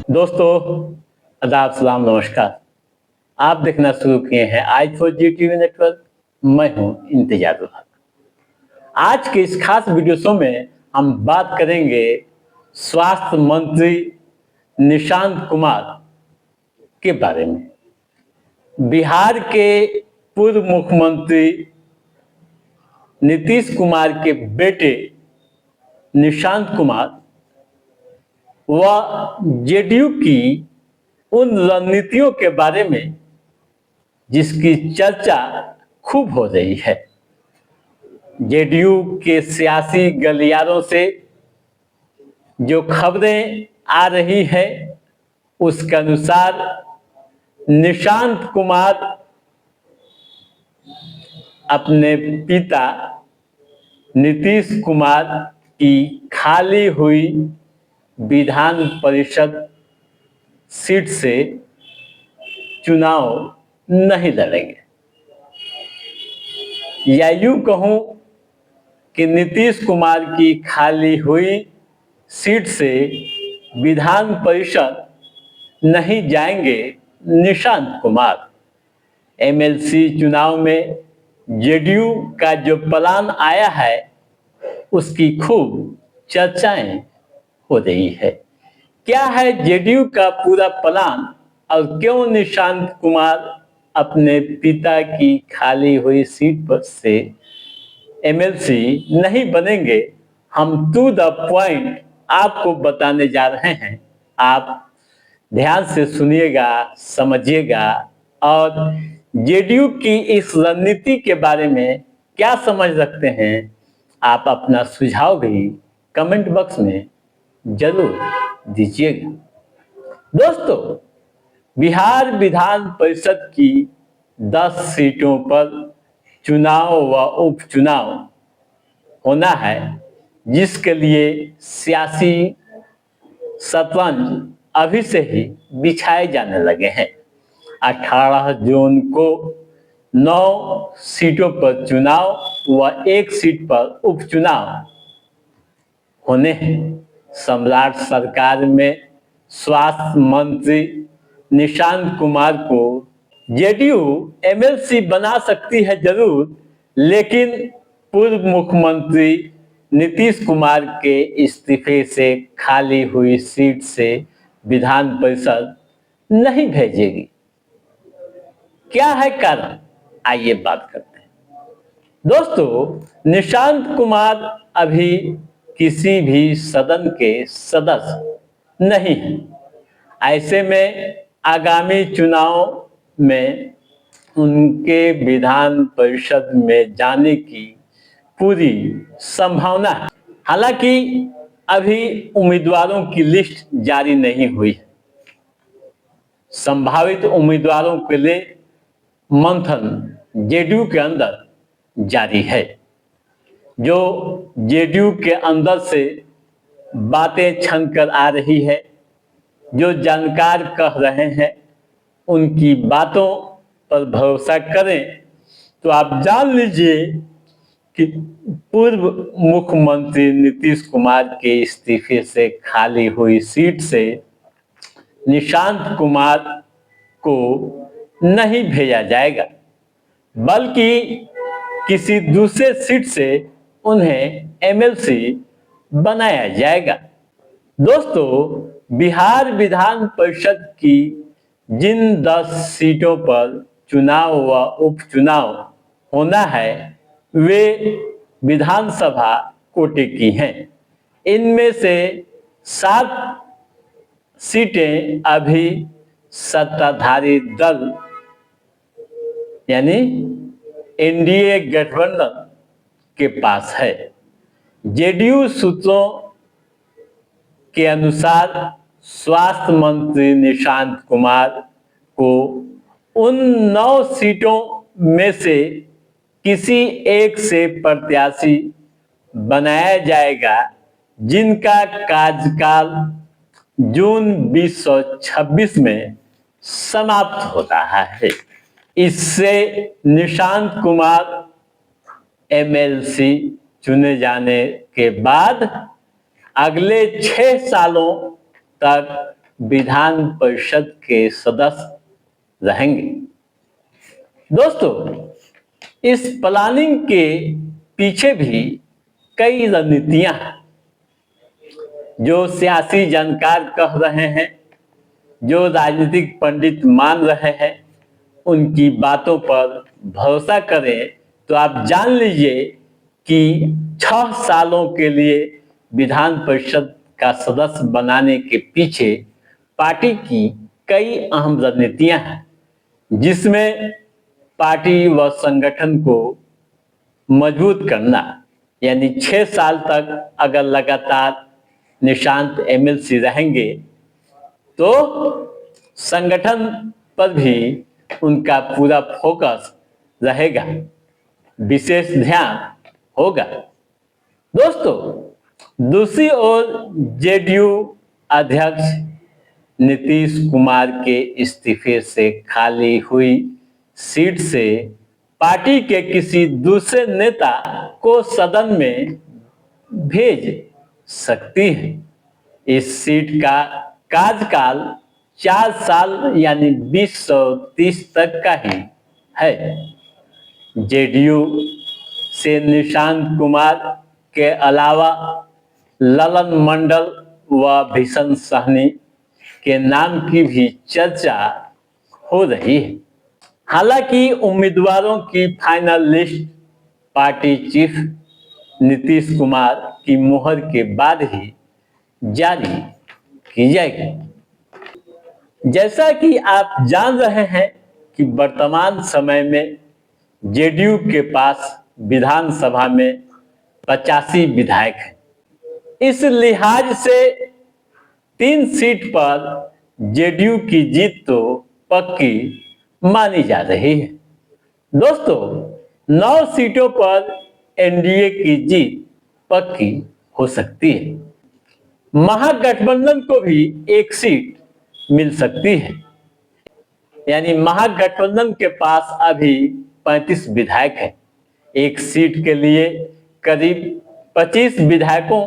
दोस्तों, आदाब, सलाम, नमस्कार। आप देखना शुरू किए हैं आज फॉर जी टीवी नेटवर्क। मैं हूं इंतजार उल्लाह। आज के इस खास वीडियो शो में हम बात करेंगे स्वास्थ्य मंत्री निशांत कुमार के बारे में। बिहार के पूर्व मुख्यमंत्री नीतीश कुमार के बेटे निशांत कुमार व जेडीयू की उन रणनीतियों के बारे में जिसकी चर्चा खूब हो रही है। जेडीयू के सियासी गलियारों से जो खबरें आ रही है उसके अनुसार निशांत कुमार अपने पिता नीतीश कुमार की खाली हुई विधान परिषद सीट से चुनाव नहीं लड़ेंगे, या यूं कहूं कि नीतीश कुमार की खाली हुई सीट से विधान परिषद नहीं जाएंगे निशांत कुमार। एमएलसी चुनाव में जेडीयू का जो प्लान आया है उसकी खूब चर्चाएं हो रही है। क्या है जेडीयू का पूरा प्लान और क्यों निशांत कुमार अपने पिता की खाली हुई सीट पर से एमएलसी नहीं बनेंगे, हम टू द पॉइंट आपको बताने जा रहे हैं। आप ध्यान से सुनिएगा, समझिएगा और जेडीयू की इस रणनीति के बारे में क्या समझ रखते हैं, आप अपना सुझाव भी कमेंट बॉक्स में जरूर दीजिएगा। दोस्तों, बिहार विधान परिषद की 10 सीटों पर चुनाव व उपचुनाव होना है, जिसके लिए सियासी शतरंज अभी से ही बिछाए जाने लगे हैं। 18 जून को 9 सीटों पर चुनाव व 1 सीट पर उपचुनाव होने हैं। सम्राट सरकार में स्वास्थ्य मंत्री निशांत कुमार को जेडीयू एमएलसी बना सकती है जरूर, लेकिन पूर्व मुख्यमंत्री नीतीश कुमार के इस्तीफे से खाली हुई सीट से विधान परिषद नहीं भेजेगी। क्या है कारण, आइए बात करते हैं। दोस्तों, निशांत कुमार अभी किसी भी सदन के सदस्य नहीं है। ऐसे में आगामी चुनाव में उनके विधान परिषद में जाने की पूरी संभावना है। हालांकि अभी उम्मीदवारों की लिस्ट जारी नहीं हुई है। संभावित उम्मीदवारों के लिए मंथन जेडीयू के अंदर जारी है। जो जेडीयू के अंदर से बातें छनकर आ रही है, जो जानकार कह रहे हैं, उनकी बातों पर भरोसा करें तो आप जान लीजिए कि पूर्व मुख्यमंत्री नीतीश कुमार के इस्तीफे से खाली हुई सीट से निशांत कुमार को नहीं भेजा जाएगा, बल्कि किसी दूसरे सीट से उन्हें एमएलसी बनाया जाएगा। दोस्तों, बिहार विधान परिषद की जिन 10 सीटों पर चुनाव व उपचुनाव होना है वे विधानसभा कोटे की हैं। इनमें से 7 सीटें अभी सत्ताधारी दल यानी एनडीए गठबंधन के पास है। जेडीयू सूत्रों के अनुसार स्वास्थ्य मंत्री निशांत कुमार को उन 9 सीटों में से किसी एक से प्रत्याशी बनाया जाएगा जिनका कार्यकाल जून 2026 में समाप्त होता है। इससे निशांत कुमार एमएलसी चुने जाने के बाद अगले 6 सालों तक विधान परिषद के सदस्य रहेंगे। दोस्तों, इस प्लानिंग के पीछे भी कई रणनीतियां हैं जो सियासी जानकार कह रहे हैं, जो राजनीतिक पंडित मान रहे हैं। उनकी बातों पर भरोसा करें तो आप जान लीजिए कि 6 सालों के लिए विधान परिषद का सदस्य बनाने के पीछे पार्टी की कई अहम रणनीतियां हैं, जिसमें पार्टी व संगठन को मजबूत करना, यानी 6 साल तक अगर लगातार निशांत एमएलसी रहेंगे तो संगठन पर भी उनका पूरा फोकस रहेगा, विशेष ध्यान होगा। दोस्तों, दूसरी ओर जेडीयू अध्यक्ष नीतीश कुमार के इस्तीफे से खाली हुई सीट से पार्टी के किसी दूसरे नेता को सदन में भेज सकती है। इस सीट का कार्यकाल 4 साल यानी 2030 तक का ही है। जेडीयू से निशांत कुमार के अलावा ललन मंडल व भीषण सहनी के नाम की भी चर्चा हो रही है। हालांकि उम्मीदवारों की final list party chief Nitish Kumar की मुहर के बाद ही जारी की जाएगी। जैसा कि आप जान रहे हैं कि वर्तमान समय में जेडीयू के पास विधानसभा में 85 विधायक हैं। इस लिहाज से 3 सीट पर जेडीयू की जीत तो पक्की मानी जा रही है। दोस्तों, 9 सीटों पर एनडीए की जीत पक्की हो सकती है। महागठबंधन को भी 1 सीट मिल सकती है, यानी महागठबंधन के पास अभी 35 विधायक हैं। 1 सीट के लिए करीब 25 विधायकों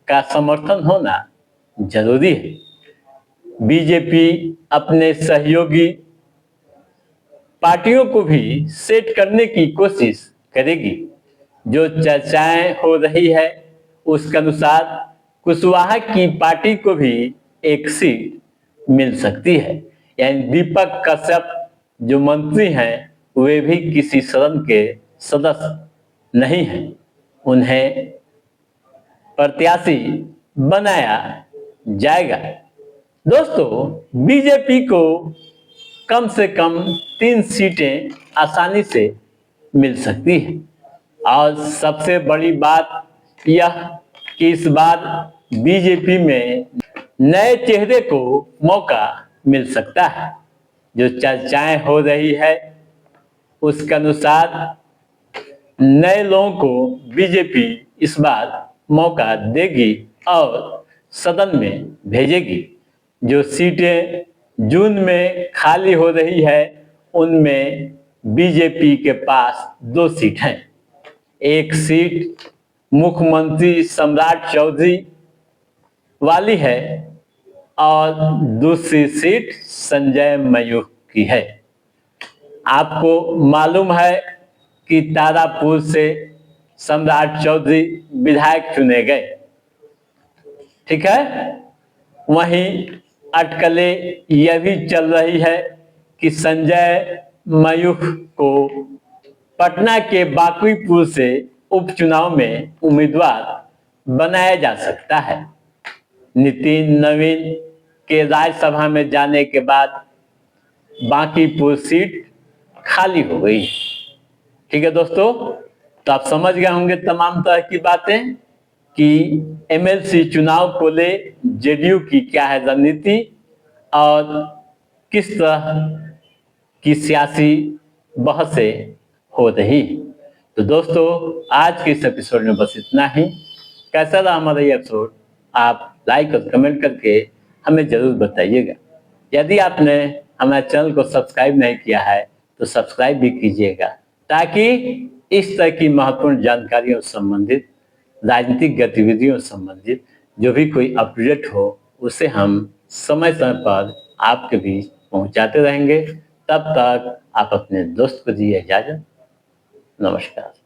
का समर्थन होना जरूरी है। बीजेपी अपने सहयोगी पार्टियों को भी सेट करने की कोशिश करेगी। जो चर्चाएं हो रही है उसके अनुसार कुशवाहा की पार्टी को भी 1 सीट मिल सकती है, यानी दीपक कश्यप जो मंत्री हैं वे भी किसी सदन के सदस्य नहीं हैं, उन्हें प्रत्याशी बनाया जाएगा। दोस्तों, बीजेपी को कम से कम 3 सीटें आसानी से मिल सकती है और सबसे बड़ी बात यह कि इस बार बीजेपी में नए चेहरे को मौका मिल सकता है। जो चर्चाएं हो रही है उसके अनुसार नए लोगों को बीजेपी इस बार मौका देगी और सदन में भेजेगी। जो सीटें जून में खाली हो रही है उनमें बीजेपी के पास 2 सीट हैं। 1 सीट मुख्यमंत्री सम्राट चौधरी वाली है और दूसरी सीट संजय मयूख की है। आपको मालूम है कि तारापुर से सम्राट चौधरी विधायक चुने गए, ठीक है। वहीं अटकलें यह भी चल रही है कि संजय मयूख को पटना के बाकुईपुर से उपचुनाव में उम्मीदवार बनाया जा सकता है। नितिन नवीन के राज्यसभा में जाने के बाद बांकीपुर सीट खाली हो गई, ठीक है दोस्तों। तो आप समझ गए होंगे तमाम तरह की बातें कि एमएलसी चुनाव को ले जेडीयू की क्या है रणनीति और किस तरह की सियासी बहसें हो रही। तो दोस्तों, आज के इस एपिसोड में बस इतना ही। कैसा रहा हमारा ये एपिसोड आप लाइक और कमेंट करके हमें जरूर बताइएगा। यदि आपने हमारे चैनल को सब्सक्राइब नहीं किया है तो सब्सक्राइब भी कीजिएगा, ताकि इस तरह की महत्वपूर्ण जानकारियों से संबंधित, राजनीतिक गतिविधियों से संबंधित जो भी कोई अपडेट हो उसे हम समय समय पर आपके बीच पहुंचाते रहेंगे। तब तक आप अपने दोस्त को दीजिए इजाजत। नमस्कार।